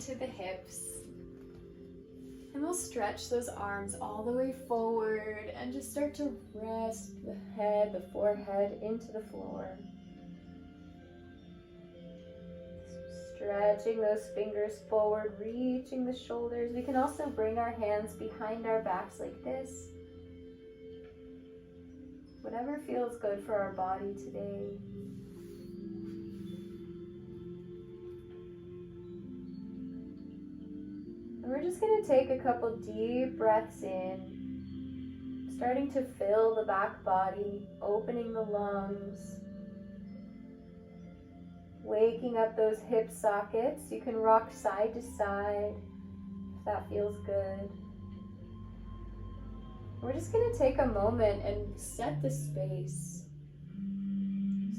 into the hips. And we'll stretch those arms all the way forward and just start to rest the head, the forehead into the floor. Stretching those fingers forward, reaching the shoulders. We can also bring our hands behind our backs like this. Whatever feels good for our body today. And we're just going to take a couple deep breaths in, starting to fill the back body, opening the lungs, waking up those hip sockets. You can rock side to side if that feels good. We're just going to take a moment and set the space.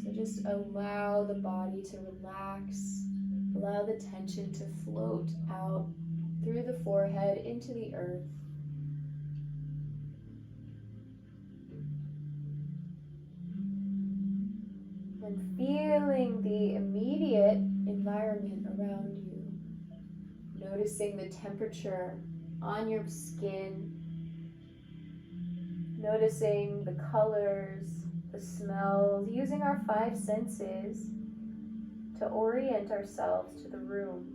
So just allow the body to relax, allow the tension to float out through the forehead into the earth. And feeling the immediate environment around you. Noticing the temperature on your skin. Noticing the colors, the smells, using our 5 senses to orient ourselves to the room.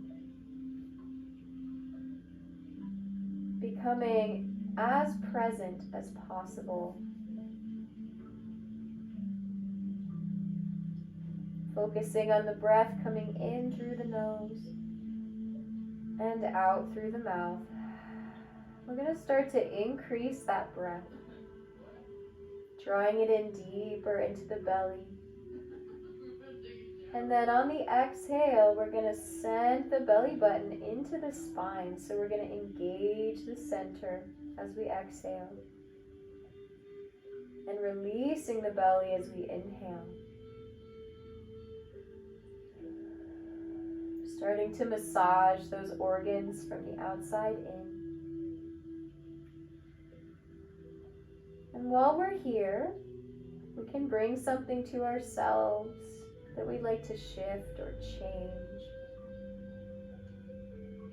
Becoming as present as possible. Focusing on the breath coming in through the nose and out through the mouth. We're going to start to increase that breath. Drawing it in deeper into the belly. And then on the exhale, we're going to send the belly button into the spine. So we're going to engage the center as we exhale. And releasing the belly as we inhale. Starting to massage those organs from the outside in. And while we're here, we can bring something to ourselves that we'd like to shift or change.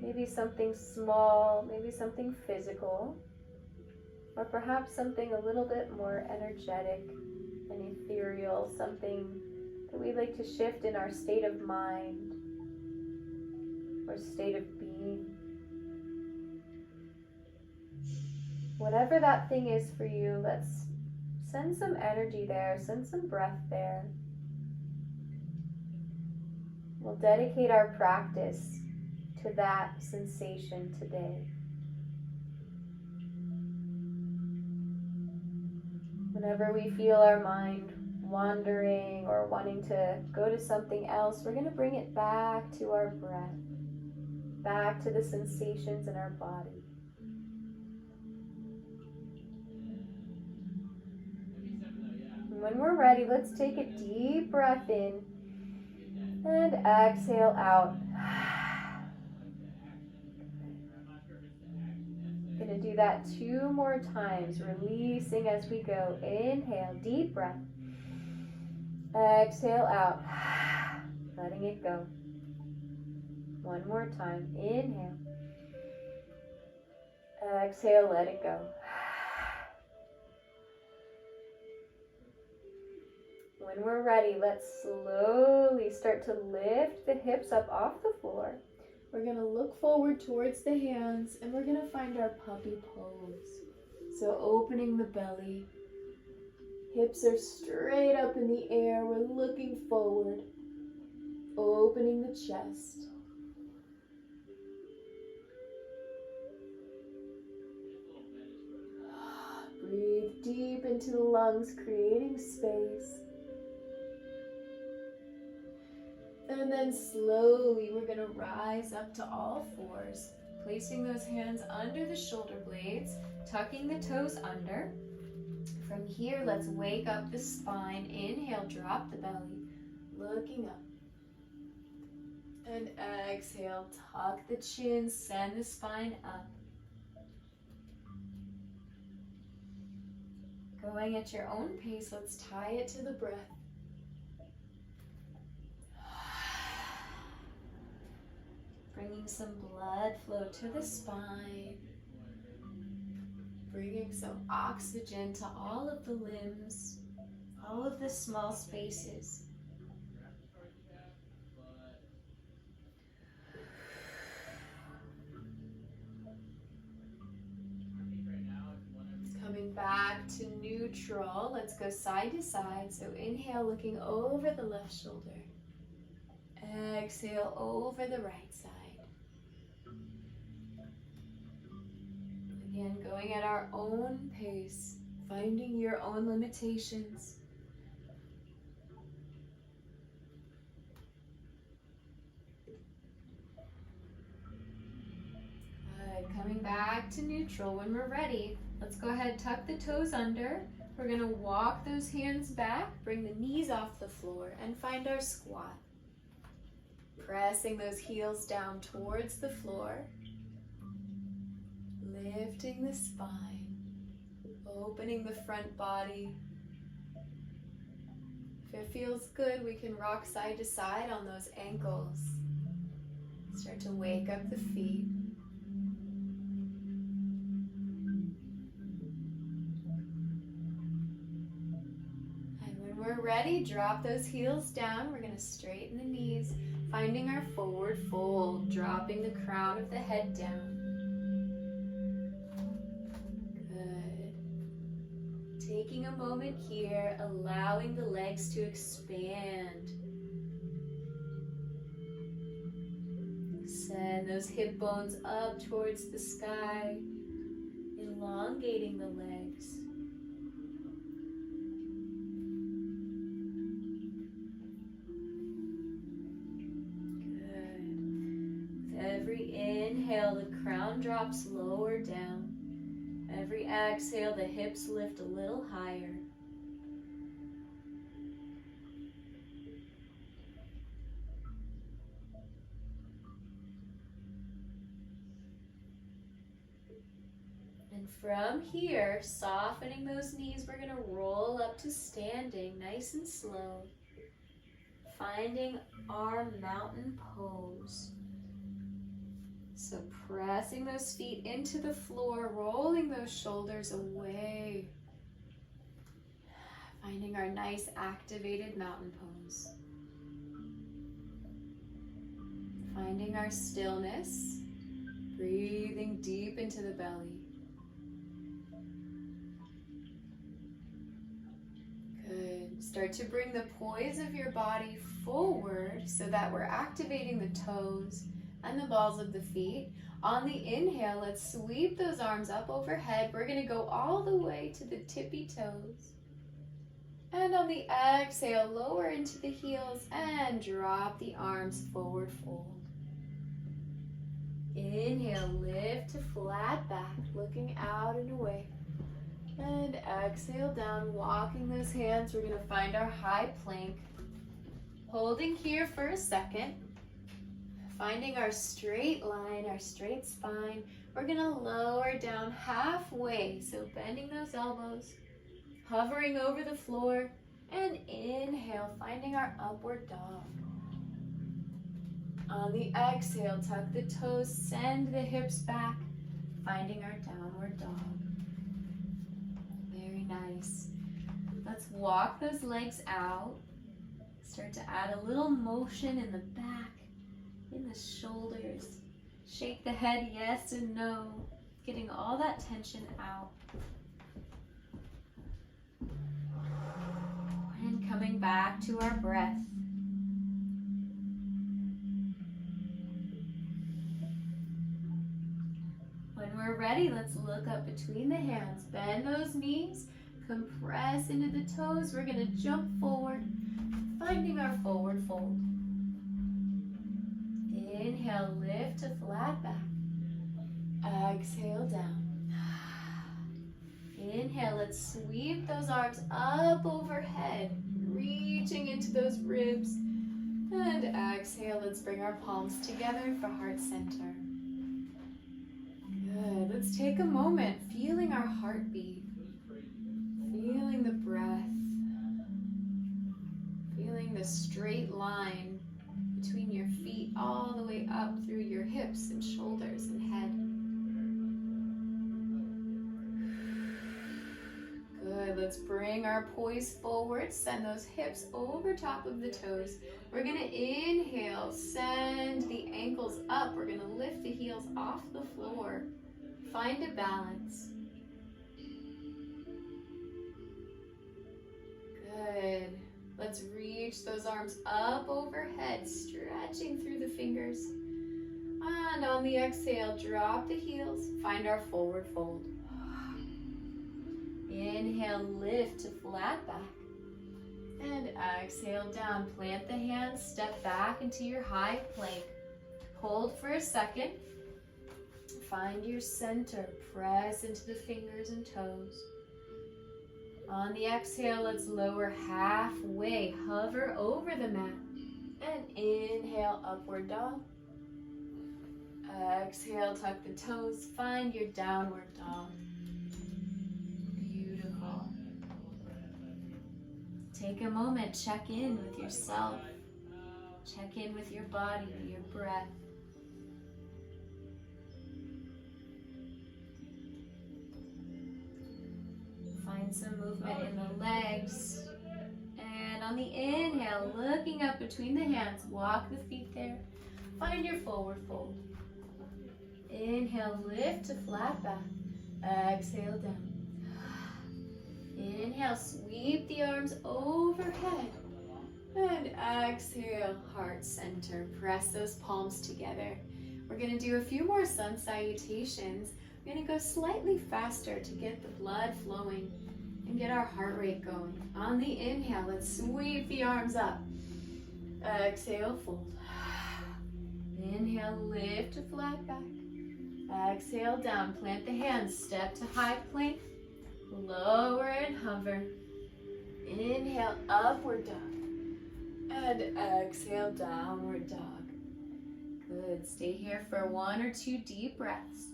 Maybe something small, maybe something physical, or perhaps something a little bit more energetic and ethereal, something that we'd like to shift in our state of mind or state of being. Whatever that thing is for you, let's send some energy there, send some breath there. We'll dedicate our practice to that sensation today. Whenever we feel our mind wandering or wanting to go to something else, we're going to bring it back to our breath, back to the sensations in our body. When we're ready, let's take a deep breath in and exhale out. Going to do that 2 more times, releasing as we go. Inhale, deep breath. Exhale out, letting it go. 1 more time. Inhale. Exhale, let it go. When we're ready, let's slowly start to lift the hips up off the floor. We're going to look forward towards the hands and we're going to find our puppy pose. So opening the belly, hips are straight up in the air, we're looking forward, opening the chest. Breathe deep into the lungs, creating space. And then slowly we're going to rise up to all fours, placing those hands under the shoulder blades, tucking the toes under. From here, let's wake up the spine. Inhale, drop the belly, looking up. And exhale, tuck the chin, send the spine up. Going at your own pace, let's tie it to the breath. bringing some blood flow to the spine, bringing some oxygen to all of the limbs, all of the small spaces. Coming back to neutral, let's go side to side. So inhale, looking over the left shoulder. Exhale over the right side. Again, going at our own pace, finding your own limitations. Good. Coming back to neutral. When we're ready, let's go ahead, tuck the toes under. We're going to walk those hands back, bring the knees off the floor, and find our squat. Pressing those heels down towards the floor. Lifting the spine. Opening the front body. If it feels good, we can rock side to side on those ankles. Start to wake up the feet. And when we're ready, drop those heels down. We're going to straighten the knees, finding our forward fold, dropping the crown of the head down. Taking a moment here, allowing the legs to expand. Send those hip bones up towards the sky, elongating the legs. Good. With every inhale, the crown drops lower down. Every exhale, the hips lift a little higher. And from here, softening those knees, we're going to roll up to standing, nice and slow. Finding our mountain pose. So pressing those feet into the floor, rolling those shoulders away. Finding our nice activated mountain pose. Finding our stillness, breathing deep into the belly. Good. Start to bring the poise of your body forward so that we're activating the toes and the balls of the feet. On the inhale, let's sweep those arms up overhead. We're going to go all the way to the tippy toes. And on the exhale, lower into the heels and drop the arms forward fold. Inhale, lift to flat back, looking out and away. And exhale down, walking those hands. We're going to find our high plank. Holding here for a second. Finding our straight line, our straight spine. We're going to lower down halfway. So bending those elbows, hovering over the floor, and inhale, finding our upward dog. On the exhale, tuck the toes, send the hips back, finding our downward dog. Very nice. Let's walk those legs out. Start to add a little motion in the back, in the shoulders. Shake the head yes and no, getting all that tension out. And coming back to our breath. When we're ready, let's look up between the hands. Bend those knees, compress into the toes. We're going to jump forward, finding our forward fold. Inhale, lift to flat back. Exhale down. Inhale, let's sweep those arms up overhead, reaching into those ribs. And exhale, let's bring our palms together for heart center. Good. Let's take a moment, feeling our heartbeat, feeling the breath, feeling the straight line between your feet all the way up through your hips. hips and shoulders and head. Good, let's bring our poise forward, send those hips over top of the toes. We're gonna inhale, send the ankles up. We're gonna lift the heels off the floor. Find a balance. Good. Let's reach those arms up overhead, stretching through the fingers. And on the exhale, drop the heels, find our forward fold. Inhale, lift to flat back. And exhale down, plant the hands, step back into your high plank. Hold for a second. Find your center, press into the fingers and toes. On the exhale, let's lower halfway, hover over the mat. And inhale, upward dog. Exhale, tuck the toes, find your downward dog. Beautiful. Take a moment, check in with yourself. Check in with your body, your breath. Find some movement in the legs. And on the inhale, looking up between the hands, walk the feet there. Find your forward fold. Inhale, lift to flat back. Exhale down. Inhale, sweep the arms overhead. And exhale, heart center. Press those palms together. We're going to do a few more sun salutations. We're going to go slightly faster to get the blood flowing and get our heart rate going. On the inhale, let's sweep the arms up. Exhale, fold. Inhale, lift to flat back. Exhale, down. Plant the hands, step to high plank. Lower and hover. Inhale, upward dog. And exhale, downward dog. Good. Stay here for 1 or 2 deep breaths.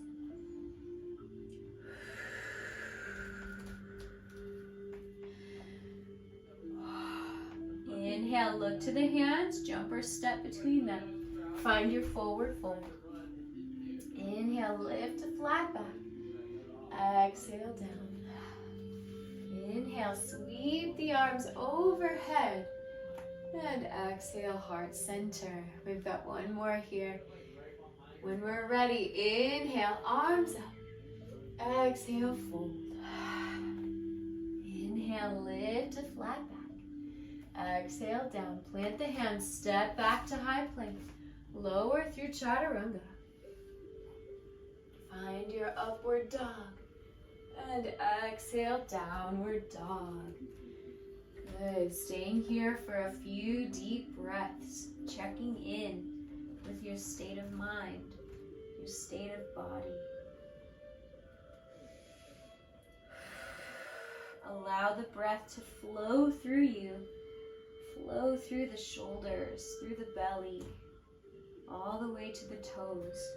Inhale, look to the hands, jump or step between them. Find your forward fold. Inhale, lift to flat back. Exhale, down. Inhale, sweep the arms overhead. And exhale, heart center. We've got one more here. When we're ready, inhale, arms up. Exhale, fold. Inhale, lift to flat back. Exhale, down. Plant the hands, step back to high plank. Lower through chaturanga. Find your upward dog. And exhale, downward dog. Good. Staying here for a few deep breaths. Checking in with your state of mind, your state of body. Allow the breath to flow through you. Flow through the shoulders, through the belly, all the way to the toes.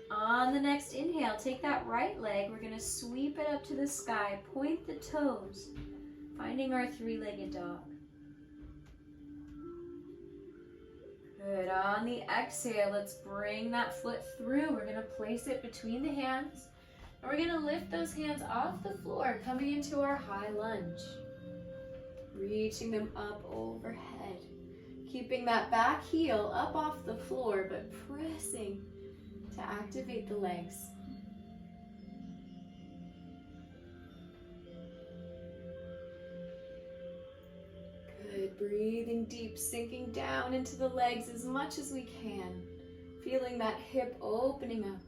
On the next inhale, take that right leg. We're going to sweep it up to the sky. Point the toes, finding our 3-legged dog. Good. On the exhale, let's bring that foot through. We're going to place it between the hands. And we're going to lift those hands off the floor, coming into our high lunge. Reaching them up overhead. Keeping that back heel up off the floor, but pressing to activate the legs. Good. Breathing deep, sinking down into the legs as much as we can. Feeling that hip opening up.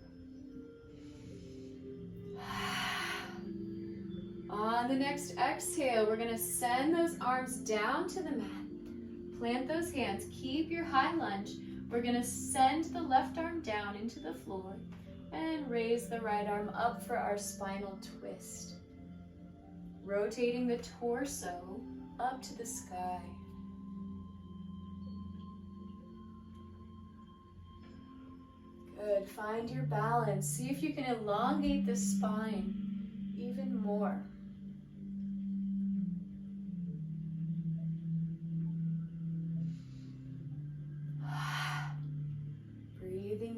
On the next exhale, we're going to send those arms down to the mat. Plant those hands. Keep your high lunge. We're going to send the left arm down into the floor and raise the right arm up for our spinal twist. Rotating the torso up to the sky. Good. Find your balance. See if you can elongate the spine even more.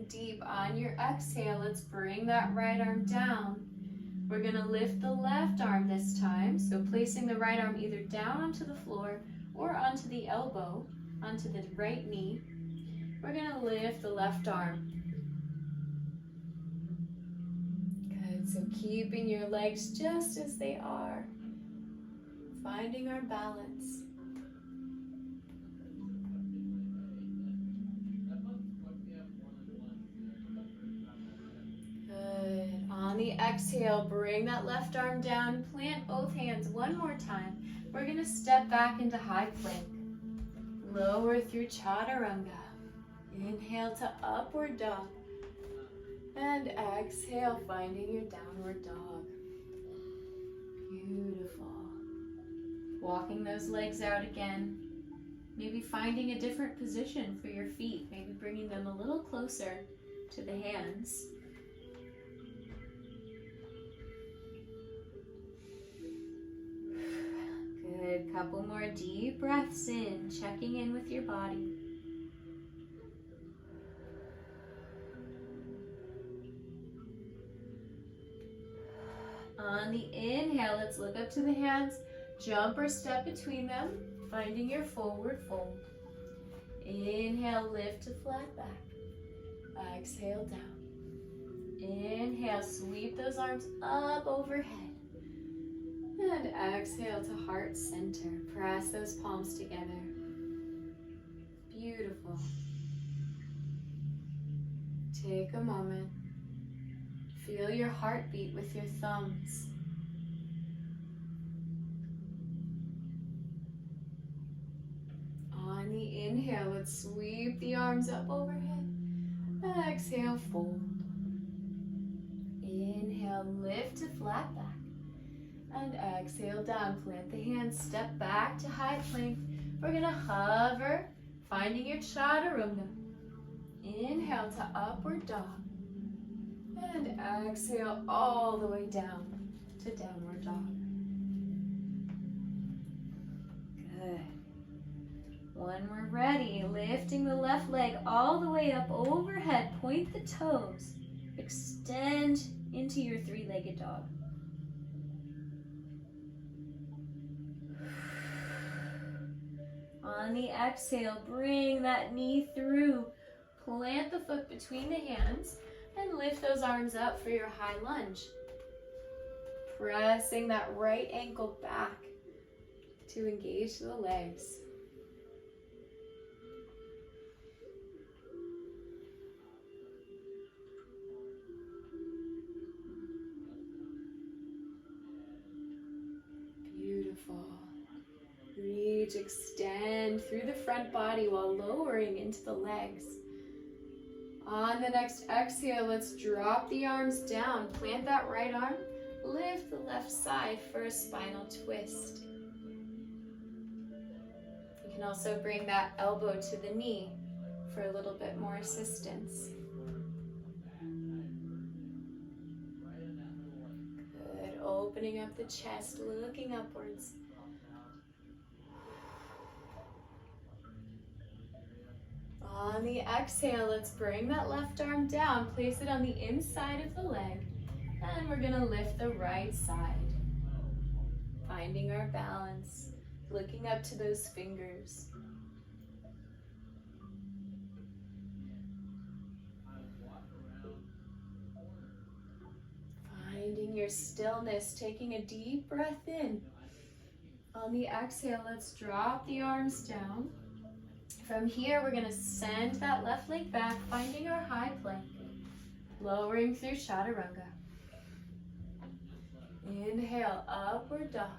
deep. On your exhale, let's bring that right arm down. We're gonna lift the left arm this time, so placing the right arm either down onto the floor or onto the elbow, onto the right knee. We're gonna lift the left arm. Good, so keeping your legs just as they are, finding our balance. Good. On the exhale, bring that left arm down, plant both hands one more time. We're gonna step back into high plank. Lower through chaturanga. Inhale to upward dog. And exhale, finding your downward dog. Beautiful. Walking those legs out again. Maybe finding a different position for your feet. Maybe bringing them a little closer to the hands. Good. Couple more deep breaths in, checking in with your body. On the inhale, let's look up to the hands, jump or step between them, finding your forward fold. Inhale, lift to flat back. Exhale, down. Inhale, sweep those arms up overhead. And exhale to heart center. Press those palms together. Beautiful. Take a moment. Feel your heartbeat with your thumbs. On the inhale, let's sweep the arms up overhead. Exhale, fold. Inhale, lift to flat back. And exhale down. Plant the hands, step back to high plank. We're gonna hover, finding your chaturanga. Inhale to upward dog. And exhale all the way down to downward dog. Good. When we're ready, lifting the left leg all the way up overhead, point the toes, extend into your three-legged dog. On the exhale, bring that knee through, plant the foot between the hands, and lift those arms up for your high lunge. Pressing that right ankle back to engage the legs. Beautiful. Reach, extend through the front body while lowering into the legs. On the next exhale, let's drop the arms down. Plant that right arm. Lift the left side for a spinal twist. You can also bring that elbow to the knee for a little bit more assistance. Good. Opening up the chest, looking upwards. On the exhale, let's bring that left arm down, place it on the inside of the leg, and we're gonna lift the right side. Finding our balance, looking up to those fingers. Finding your stillness, taking a deep breath in. On the exhale, let's drop the arms down. From here, we're gonna send that left leg back, finding our high plank. Lowering through chaturanga. Inhale, upward dog.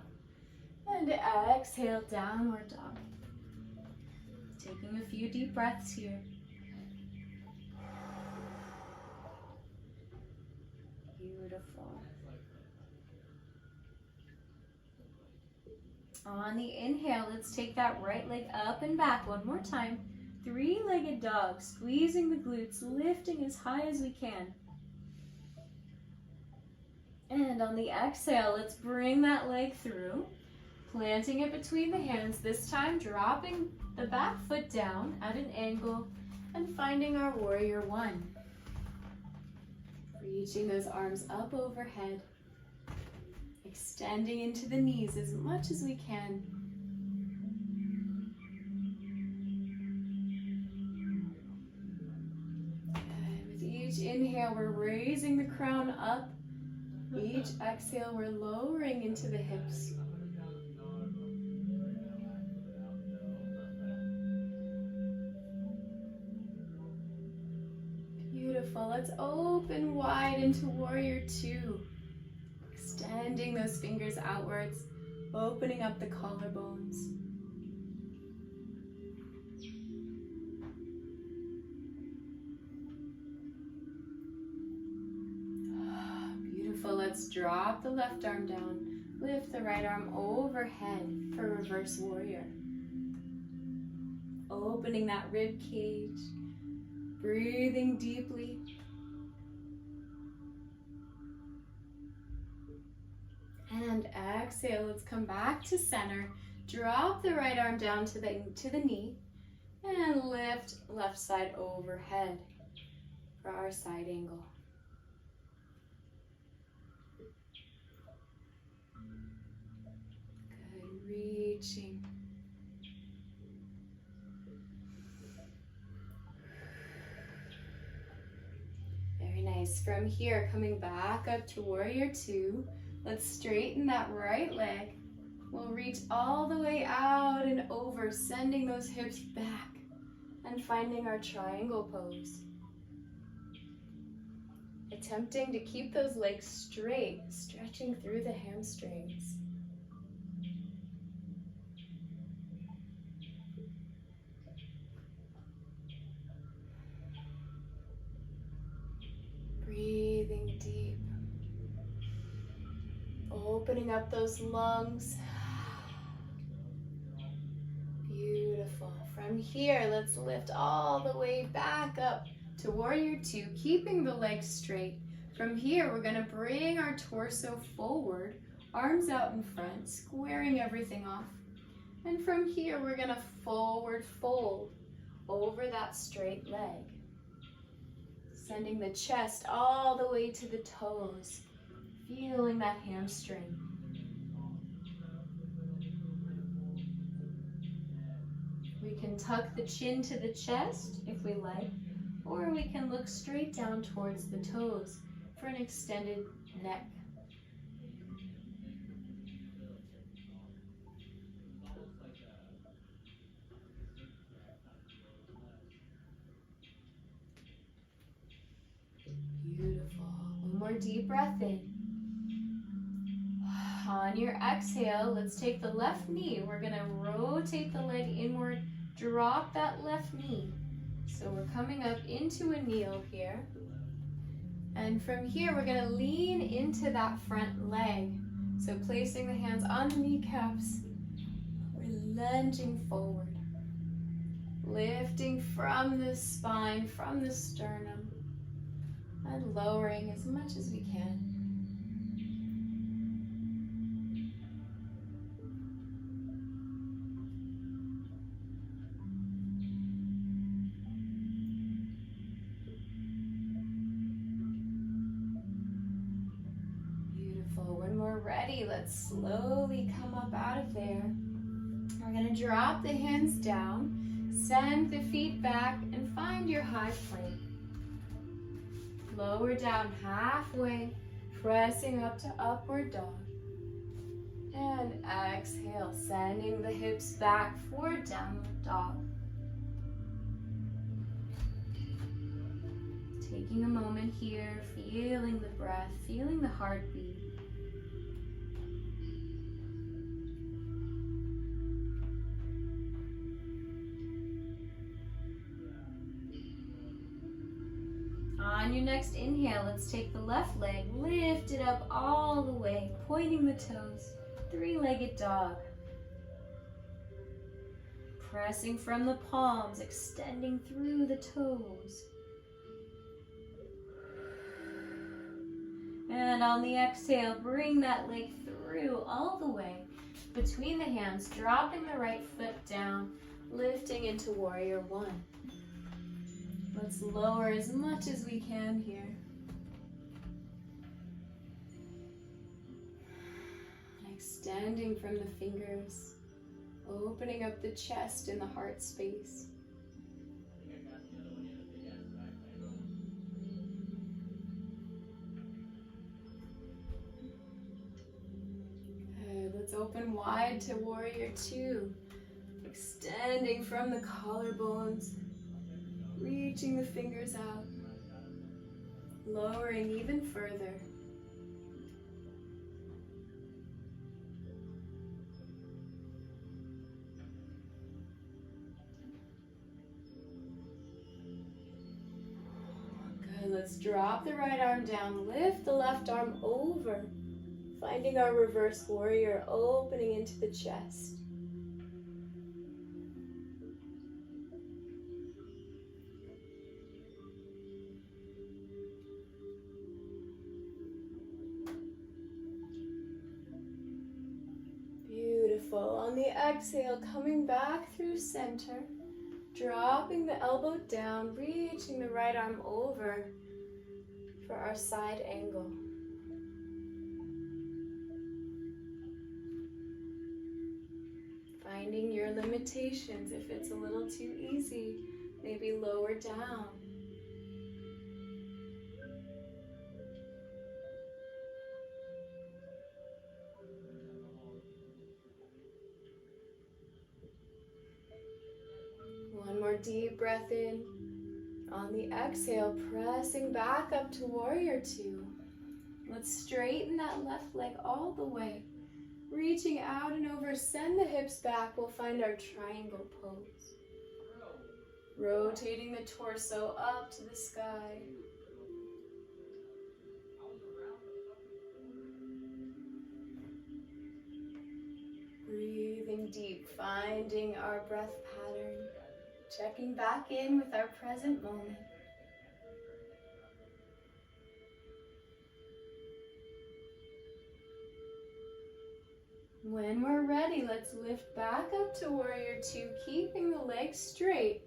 And exhale, downward dog. Taking a few deep breaths here. Beautiful. On the inhale, let's take that right leg up and back one more time. Three-legged dog, squeezing the glutes, lifting as high as we can. And on the exhale, let's bring that leg through, planting it between the hands, this time dropping the back foot down at an angle and finding our warrior one. Reaching those arms up overhead. Extending into the knees as much as we can. Good. With each inhale, we're raising the crown up. Each exhale, we're lowering into the hips. Beautiful. Let's open wide into warrior two. Extending those fingers outwards, opening up the collarbones. Beautiful. Let's drop the left arm down. Lift the right arm overhead for reverse warrior. Opening that rib cage. Breathing deeply. And exhale, let's come back to center. Drop the right arm down to the knee. And lift left side overhead for our side angle. Good, reaching. Very nice. From here, coming back up to warrior two. Let's straighten that right leg. We'll reach all the way out and over, sending those hips back and finding our triangle pose. Attempting to keep those legs straight, stretching through the hamstrings. Breathing deep. Opening up those lungs. Beautiful. From here, let's lift all the way back up to warrior two, keeping the legs straight. From here, we're gonna bring our torso forward, arms out in front, squaring everything off. And from here, we're gonna forward fold over that straight leg. Sending the chest all the way to the toes. Feeling that hamstring. We can tuck the chin to the chest if we like, or we can look straight down towards the toes for an extended neck. Beautiful. One more deep breath in. On your exhale, let's take the left knee. We're gonna rotate the leg inward, drop that left knee. So we're coming up into a kneel here. And from here, we're gonna lean into that front leg. So placing the hands on the kneecaps, we're lunging forward. Lifting from the spine, from the sternum, and lowering as much as we can. When we're ready, let's slowly come up out of there. We're going to drop the hands down, send the feet back, and find your high plank. Lower down halfway, pressing up to upward dog. And exhale, sending the hips back for downward dog. Taking a moment here, feeling the breath, feeling the heartbeat. On your next inhale, let's take the left leg, lift it up all the way, pointing the toes, three-legged dog. Pressing from the palms, extending through the toes. And on the exhale, bring that leg through all the way, between the hands, dropping the right foot down, lifting into warrior one. Let's lower as much as we can here. extending from the fingers, opening up the chest and the heart space. Good. Let's open wide to warrior two, extending from the collarbones, reaching the fingers out, lowering even further. Good, let's drop the right arm down, lift the left arm over, finding our reverse warrior, opening into the chest. Beautiful. On the exhale, coming back through center, dropping the elbow down, reaching the right arm over for our side angle. Finding your limitations. If it's a little too easy, maybe lower down. One more deep breath in. On the exhale, pressing back up to warrior two. Let's straighten that left leg all the way. Reaching out and over, send the hips back. We'll find our triangle pose. Rotating the torso up to the sky. Breathing deep, finding our breath pattern. Checking back in with our present moment. When we're ready, let's lift back up to warrior two, keeping the legs straight.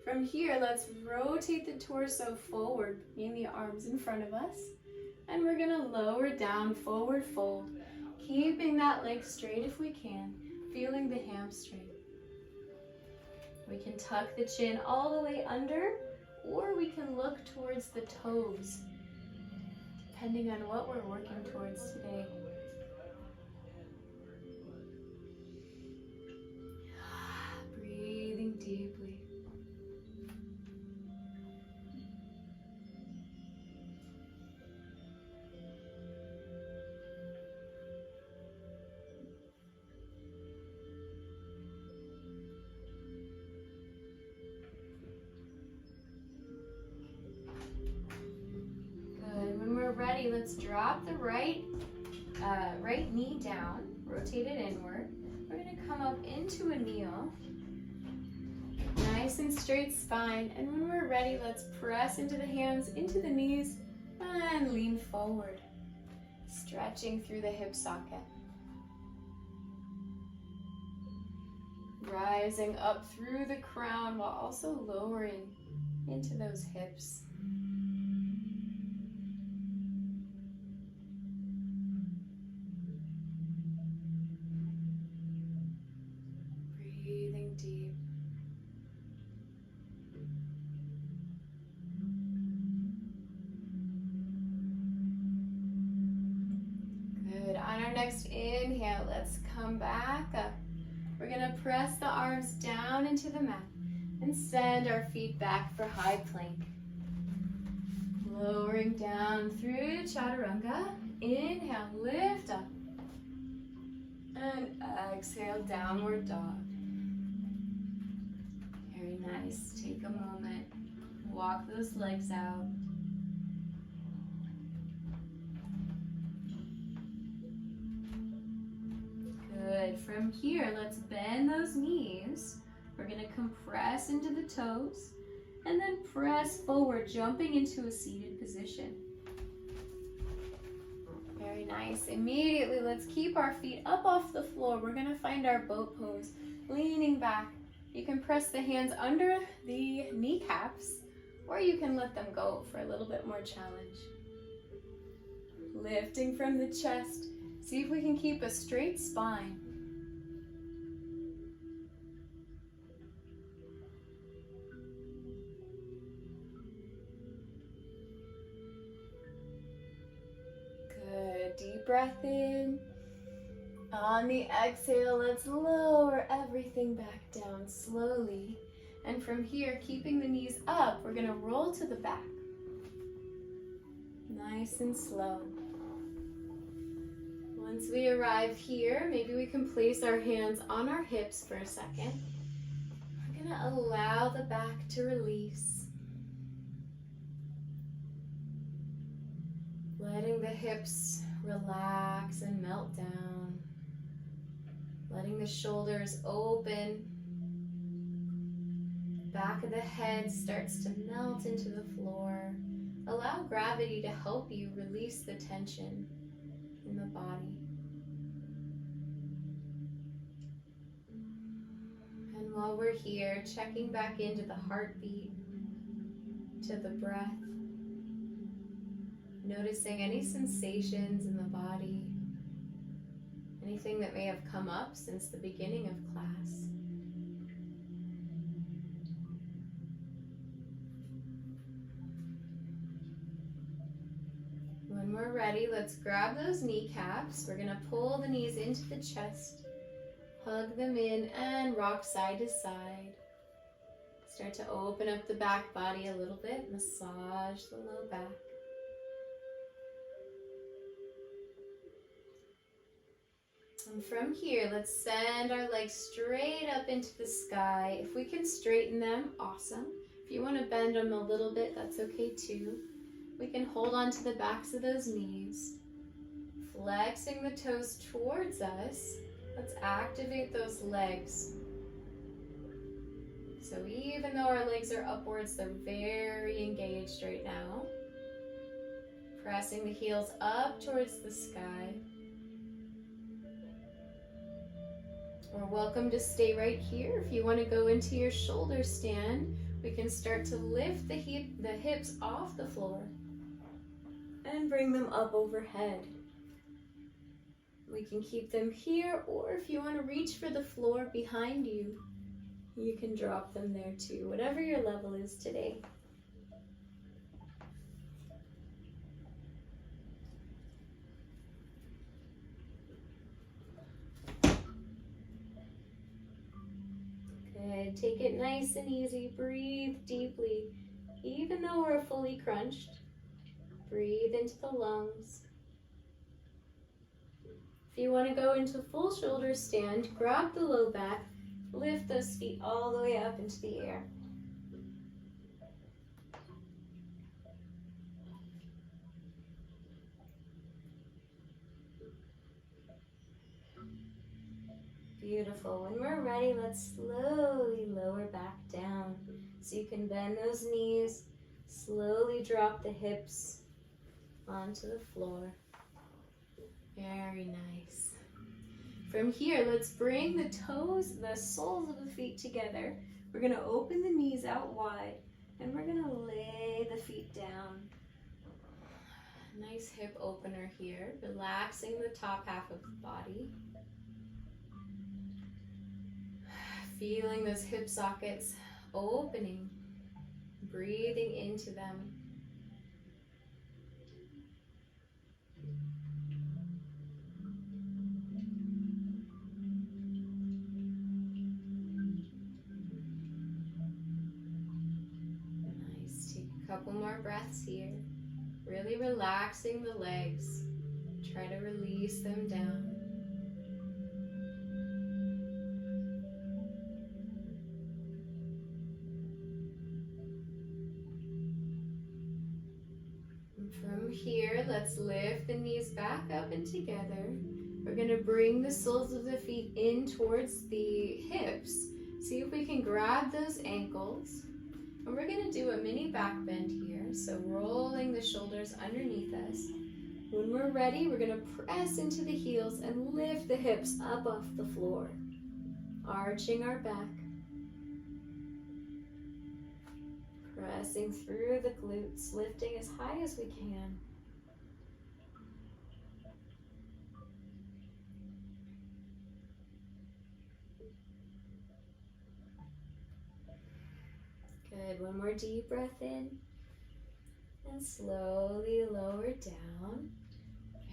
From here, let's rotate the torso forward, bringing the arms in front of us. And we're gonna lower down, forward fold, keeping that leg straight if we can, feeling the hamstring. We can tuck the chin all the way under, or we can look towards the toes, depending on what we're working towards today. Breathing deeply. Ready, let's drop the right knee down, rotate it inward. We're going to come up into a kneel, nice and straight spine, and when we're ready, let's press into the hands, into the knees, and lean forward, stretching through the hip socket. Rising up through the crown while also lowering into those hips. Deep. Good. On our next inhale, let's come back up. We're going to press the arms down into the mat and send our feet back for high plank. Lowering down through chaturanga. Inhale, lift up. And exhale, downward dog. Very nice. Take a moment. Walk those legs out. Good. From here, let's bend those knees. We're going to compress into the toes and then press forward, jumping into a seated position. Very nice. Immediately, let's keep our feet up off the floor. We're going to find our boat pose, leaning back. You can press the hands under the kneecaps, or you can let them go for a little bit more challenge. Lifting from the chest, See if we can keep a straight spine. Good, deep breath in. On the exhale, let's lower everything back down slowly. And from here, keeping the knees up, we're gonna roll to the back. Nice and slow. Once we arrive here, maybe we can place our hands on our hips for a second. We're gonna allow the back to release. Letting the hips relax and melt down. Letting the shoulders open. Back of the head starts to melt into the floor. Allow gravity to help you release the tension in the body. And while we're here, checking back into the heartbeat, to the breath, noticing any sensations in the body, anything that may have come up since the beginning of class. When we're ready, let's grab those kneecaps. We're gonna pull the knees into the chest, hug them in, and rock side to side. Start to open up the back body a little bit, massage the low back. And from here, let's send our legs straight up into the sky. If we can straighten them, awesome. If you want to bend them a little bit, that's okay too. We can hold on to the backs of those knees, flexing the toes towards us. Let's activate those legs. So even though our legs are upwards, they're very engaged right now. Pressing the heels up towards the sky. We're welcome to stay right here. If you want to go into your shoulder stand, we can start to lift the hips off the floor and bring them up overhead. We can keep them here, or if you want to reach for the floor behind you, you can drop them there too, whatever your level is today. Good, take it nice and easy, breathe deeply. Even though we're fully crunched, breathe into the lungs. If you want to go into full shoulder stand, grab the low back, lift those feet all the way up into the air. Beautiful. When we're ready, let's slowly lower back down. So you can bend those knees, slowly drop the hips onto the floor. Very nice. From here, let's bring the toes, the soles of the feet together. We're gonna open the knees out wide, and we're gonna lay the feet down. Nice hip opener here, relaxing the top half of the body. Feeling those hip sockets opening, breathing into them. Nice, take a couple more breaths here. Really relaxing the legs. Try to release them down. From here, let's lift the knees back up and together. We're going to bring the soles of the feet in towards the hips. See if we can grab those ankles. And we're going to do a mini back bend here. So rolling the shoulders underneath us. When we're ready, we're going to press into the heels and lift the hips up off the floor, arching our back. Pressing through the glutes, lifting as high as we can. one more deep breath in. And slowly lower down.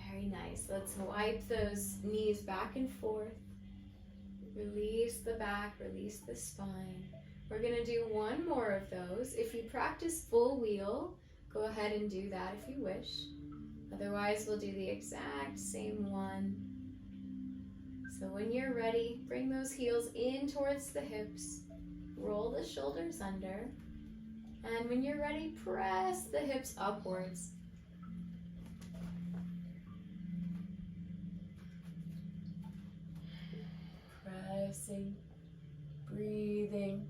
Very nice. Let's wipe those knees back and forth. Release the back, release the spine. We're gonna do one more of those. If you practice full wheel, go ahead and do that if you wish. Otherwise, we'll do the exact same one. So when you're ready, bring those heels in towards the hips. Roll the shoulders under. And when you're ready, press the hips upwards. Pressing, breathing.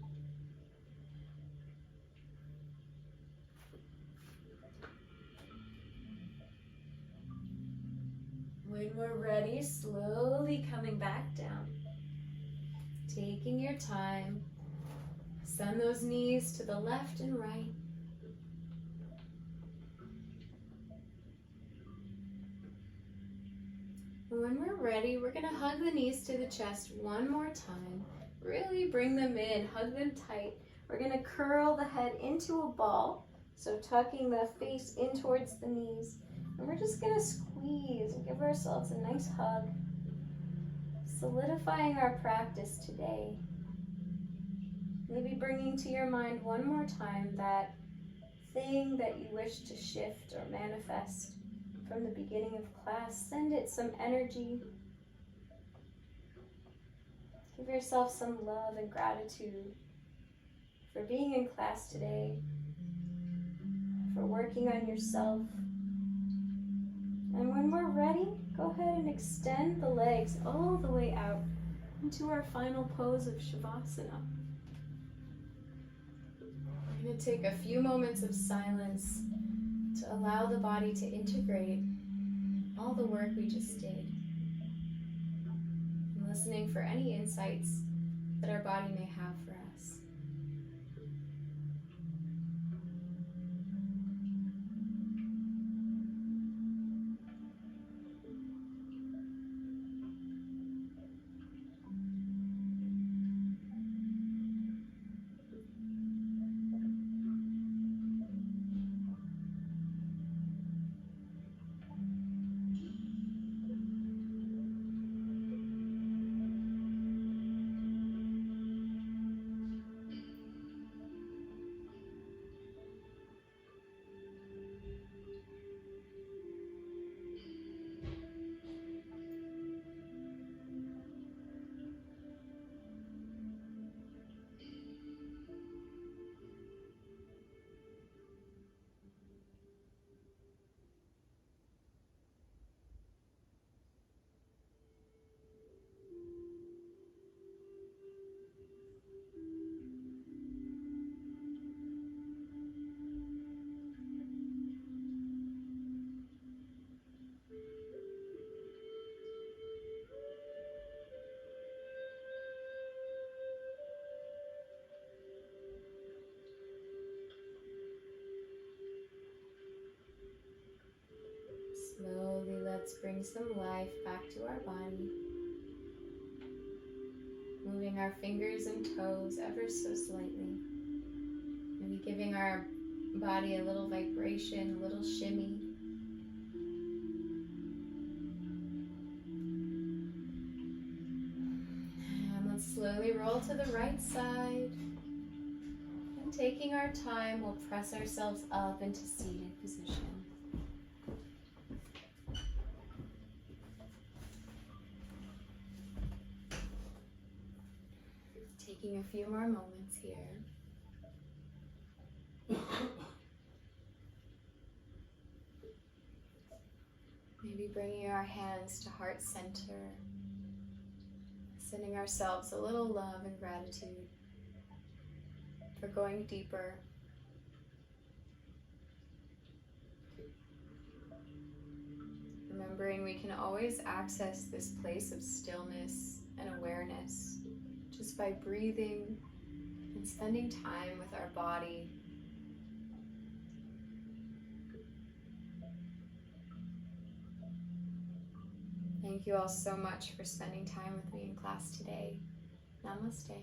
When we're ready, slowly coming back down. Taking your time. Send those knees to the left and right. When we're ready, we're gonna hug the knees to the chest one more time. Really bring them in, hug them tight. We're gonna curl the head into a ball, so tucking the face in towards the knees. And we're just gonna squeeze and give ourselves a nice hug, solidifying our practice today. Maybe bringing to your mind one more time that thing that you wish to shift or manifest from the beginning of class. Send it some energy. Give yourself some love and gratitude for being in class today, for working on yourself. And when we're ready, go ahead and extend the legs all the way out into our final pose of Shavasana. We're going to take a few moments of silence to allow the body to integrate all the work we just did. And listening for any insights that our body may have for us. Slowly, let's bring some life back to our body. Moving our fingers and toes ever so slightly. Maybe giving our body a little vibration, a little shimmy. And let's slowly roll to the right side. And taking our time, we'll press ourselves up into seated position. Taking a few more moments here. Maybe bringing our hands to heart center, sending ourselves a little love and gratitude for going deeper. Remembering we can always access this place of stillness and awareness just by breathing and spending time with our body. Thank you all so much for spending time with me in class today. Namaste.